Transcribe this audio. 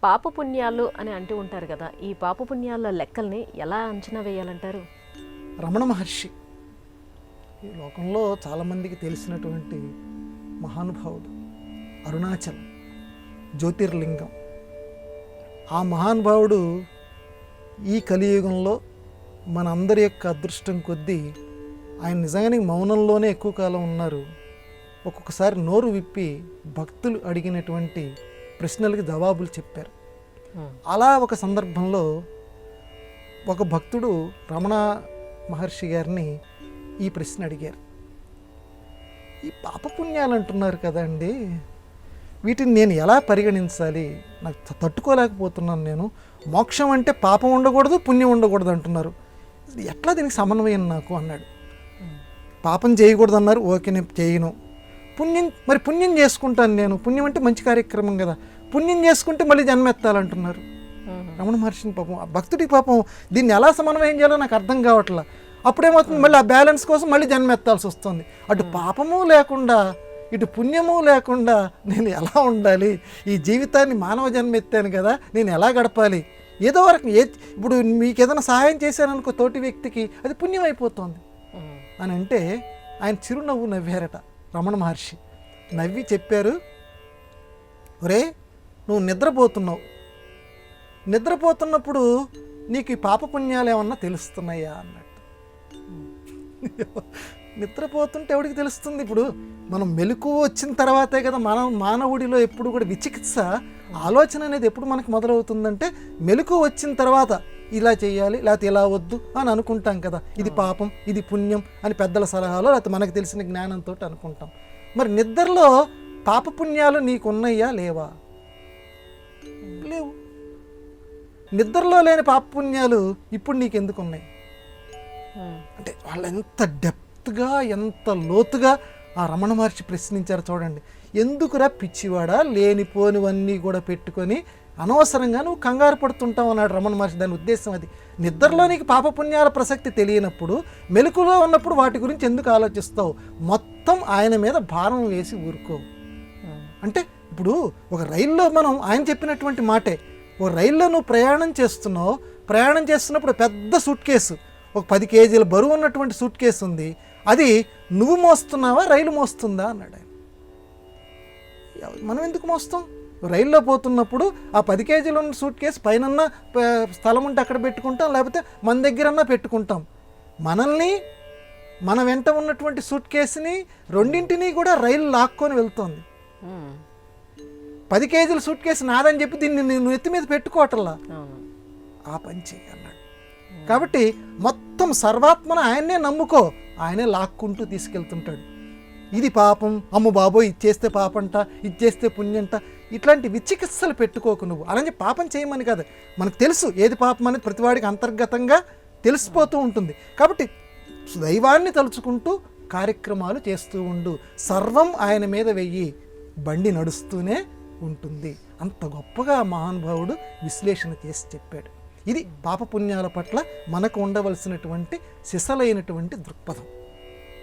పాపపుణ్యాలు అని అంటూ ఉంటారు కదా, ఈ పాపపుణ్యాల లెక్కల్ని ఎలా అంచనా వేయాలంటారు? రమణ మహర్షి ఈ లోకంలో చాలామందికి తెలిసినటువంటి మహానుభావుడు. అరుణాచలం జ్యోతిర్లింగం. ఆ మహానుభావుడు ఈ కలియుగంలో మన అందరి యొక్క అదృష్టం కొద్దీ ఆయన నిజంగానే మౌనంలోనే ఎక్కువ కాలం ఉన్నారు. ఒక్కొక్కసారి నోరు విప్పి భక్తులు అడిగినటువంటి ప్రశ్నలకి జవాబులు చెప్పారు. అలా ఒక సందర్భంలో ఒక భక్తుడు రమణ మహర్షి గారిని ఈ ప్రశ్న అడిగారు. ఈ పాపపుణ్యాలు అంటున్నారు కదండి, వీటిని నేను ఎలా పరిగణించాలి? నాకు తట్టుకోలేకపోతున్నాను. నేను మోక్షం అంటే పాపం ఉండకూడదు, పుణ్యం ఉండకూడదు అంటున్నారు. ఎట్లా దీనికి సమన్వయం నాకు అన్నాడు. పాపం చేయకూడదు అన్నారు, ఓకే నేను చేయను. పుణ్యం చేసుకుంటాను నేను. పుణ్యం అంటే మంచి కార్యక్రమం కదా, పుణ్యం చేసుకుంటే మళ్ళీ జన్మెత్తాలంటున్నారు. రమణ మహర్షిని పాపం భక్తుడికి పాపం దీన్ని ఎలా సమన్వయం చేయాలో నాకు అర్థం కావట్లా. అప్పుడేమవుతుంది, మళ్ళీ ఆ బ్యాలెన్స్ కోసం మళ్ళీ జన్మెత్తాల్సి వస్తుంది. అటు పాపము లేకుండా ఇటు పుణ్యము లేకుండా నేను ఎలా ఉండాలి? ఈ జీవితాన్ని మానవ జన్మ ఎత్తాను కదా, నేను ఎలా గడపాలి? ఏదో వరకు ఇప్పుడు మీకు ఏదైనా సహాయం చేశాననుకో తోటి వ్యక్తికి, అది పుణ్యం అయిపోతుంది అని అంటే ఆయన చిరునవ్వు నవ్వారట రమణ మహర్షి. నవ్వి చెప్పారు, ఒరే నువ్వు నిద్రపోతున్నప్పుడు నీకు ఈ పాపపుణ్యాలు ఏమన్నా తెలుస్తున్నాయా అన్నట్టు. నిద్రపోతుంటే ఎవడికి తెలుస్తుంది? ఇప్పుడు మనం మెలకువ వచ్చిన తర్వాతే కదా మానవుడిలో ఎప్పుడు కూడా విచికిత్స ఆలోచన అనేది ఎప్పుడు మనకు మొదలవుతుందంటే మెలకువ వచ్చిన తర్వాత ఇలా చేయాలి లేకపోతే ఇలా వద్దు అని అనుకుంటాం కదా. ఇది పాపం, ఇది పుణ్యం అని పెద్దల సలహాలో లేకపోతే మనకు తెలిసిన జ్ఞానంతో అనుకుంటాం. మరి నిద్రలో పాపపుణ్యాలు నీకున్నాయా లేవా? లేవు. నిద్రలో లేని పాపపుణ్యాలు ఇప్పుడు నీకు ఎందుకు ఉన్నాయి అంటే వాళ్ళు ఎంత డెప్త్గా ఎంత లోతుగా ఆ రమణ మహర్షి ప్రశ్నించారు చూడండి. ఎందుకురా పిచ్చివాడా లేనిపోనివన్నీ కూడా పెట్టుకొని అనవసరంగా నువ్వు కంగారు పడుతుంటావు అన్నాడు రమణ మహర్షి. దాని ఉద్దేశం అది. నిద్రలో నీకు పాపపుణ్యాల ప్రసక్తి తెలియనప్పుడు మెలకులో ఉన్నప్పుడు వాటి గురించి ఎందుకు ఆలోచిస్తావు? మొత్తం ఆయన మీద భారం వేసి ఊరుకో అంటే. ఇప్పుడు ఒక రైల్లో మనం ఆయన చెప్పినటువంటి మాటే, ఒక రైల్లో నువ్వు ప్రయాణం చేస్తున్నప్పుడు పెద్ద సూట్ కేసు, ఒక 10 కేజీల బరువు ఉన్నటువంటి సూట్ కేసు ఉంది, అది నువ్వు మోస్తున్నావా రైలు మోస్తుందా అన్నాడు ఆయన. మనం ఎందుకు మోస్తాం? రైల్లో పోతున్నప్పుడు ఆ 10 కేజీలు ఉన్న సూట్ కేసు పైన స్థలం ఉంటే అక్కడ పెట్టుకుంటాం, లేకపోతే మన దగ్గరన్నా పెట్టుకుంటాం. మనల్ని మన వెంట ఉన్నటువంటి సూట్ కేసుని రెండింటినీ కూడా రైలు లాక్కొని వెళ్తోంది. 10 కేజీల సూట్ కేసు నాదని చెప్పి దీన్ని నువ్వు ఎత్తి మీద పెట్టుకోవటల్లా, ఆ పని చెయ్యి అన్నాడు. కాబట్టి మొత్తం సర్వాత్మన ఆయన్నే నమ్ముకో, ఆయనే లాక్కుంటూ తీసుకెళ్తుంటాడు. ఇది పాపం, అమ్మ బాబోయ్ ఇచ్చేస్తే పాపంట, ఇచ్చేస్తే పుణ్యంట, ఇట్లాంటి విచికిత్సలు పెట్టుకోకు నువ్వు. అలాగే పాపం చేయమని కాదు, మనకు తెలుసు ఏది పాపం అనేది ప్రతివాడికి అంతర్గతంగా తెలిసిపోతూ ఉంటుంది. కాబట్టి దైవాన్ని తలుచుకుంటూ కార్యక్రమాలు చేస్తూ ఉండు, సర్వం ఆయన మీద వెయ్యి, బండి నడుస్తూనే ఉంటుంది. అంత గొప్పగా మహానుభావుడు విశ్లేషణ చేసి చెప్పాడు. ఇది పాపపుణ్యాల పట్ల మనకు ఉండవలసినటువంటి సిసలైనటువంటి దృక్పథం.